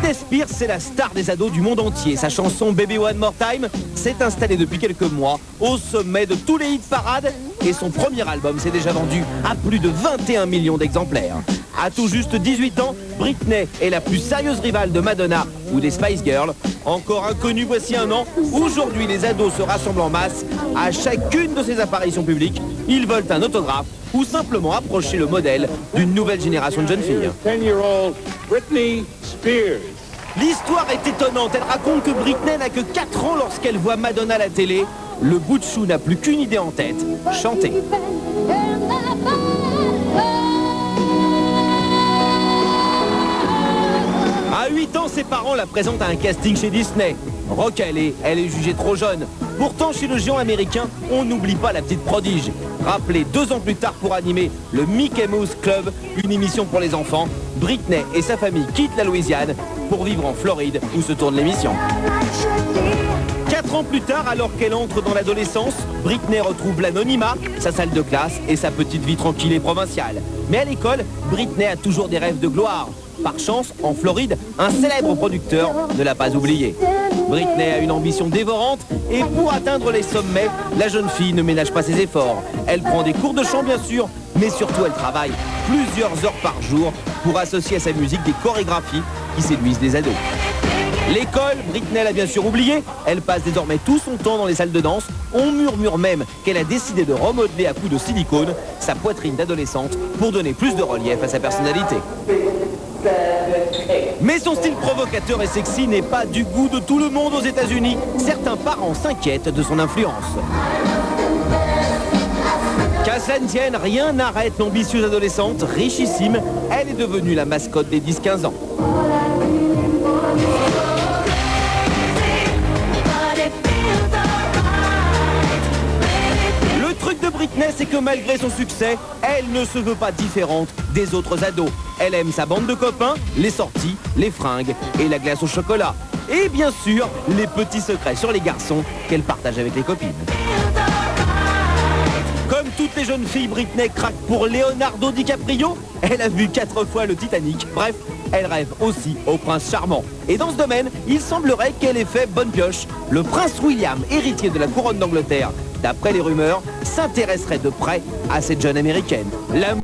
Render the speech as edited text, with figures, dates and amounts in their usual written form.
Britney Spears, c'est la star des ados du monde entier. Sa chanson Baby One More Time s'est installée depuis quelques mois au sommet de tous les hit parades et son premier album s'est déjà vendu à plus de 21 millions d'exemplaires. À tout juste 18 ans, Britney est la plus sérieuse rivale de Madonna ou des Spice Girls. Encore inconnue voici un an, aujourd'hui les ados se rassemblent en masse. À chacune de ses apparitions publiques, ils veulent un autographe ou simplement approcher le modèle d'une nouvelle génération de jeunes filles. Britney Spears. L'histoire est étonnante, elle raconte que Britney n'a que 4 ans lorsqu'elle voit Madonna à la télé. Le bout de chou n'a plus qu'une idée en tête, chanter. À 8 ans, ses parents la présentent à un casting chez Disney. Rock, elle est jugée trop jeune. Pourtant, chez le géant américain, on n'oublie pas la petite prodige. Rappelée 2 ans plus tard pour animer le Mickey Mouse Club, une émission pour les enfants, Britney et sa famille quittent la Louisiane pour vivre en Floride où se tourne l'émission. 4 ans plus tard, alors qu'elle entre dans l'adolescence, Britney retrouve l'anonymat, sa salle de classe et sa petite vie tranquille et provinciale. Mais à l'école, Britney a toujours des rêves de gloire. Par chance, en Floride, un célèbre producteur ne l'a pas oublié. Britney a une ambition dévorante et pour atteindre les sommets, la jeune fille ne ménage pas ses efforts. Elle prend des cours de chant bien sûr, mais surtout elle travaille plusieurs heures par jour pour associer à sa musique des chorégraphies qui séduisent les ados. L'école, Britney l'a bien sûr oublié, elle passe désormais tout son temps dans les salles de danse. On murmure même qu'elle a décidé de remodeler à coups de silicone sa poitrine d'adolescente pour donner plus de relief à sa personnalité. Mais son style provocateur et sexy n'est pas du goût de tout le monde aux États-Unis. Certains parents s'inquiètent de son influence. Qu'à cela ne tienne, rien n'arrête l'ambitieuse adolescente, richissime. Elle est devenue la mascotte des 10-15 ans. Le truc de Britney, c'est que malgré son succès, elle ne se veut pas différente des autres ados. Elle aime sa bande de copains, les sorties, les fringues et la glace au chocolat. Et bien sûr, les petits secrets sur les garçons qu'elle partage avec les copines. Comme toutes les jeunes filles, Britney craque pour Leonardo DiCaprio. Elle a vu 4 fois le Titanic. Bref, elle rêve aussi au prince charmant. Et dans ce domaine, il semblerait qu'elle ait fait bonne pioche. Le prince William, héritier de la couronne d'Angleterre, d'après les rumeurs, s'intéresserait de près à cette jeune américaine.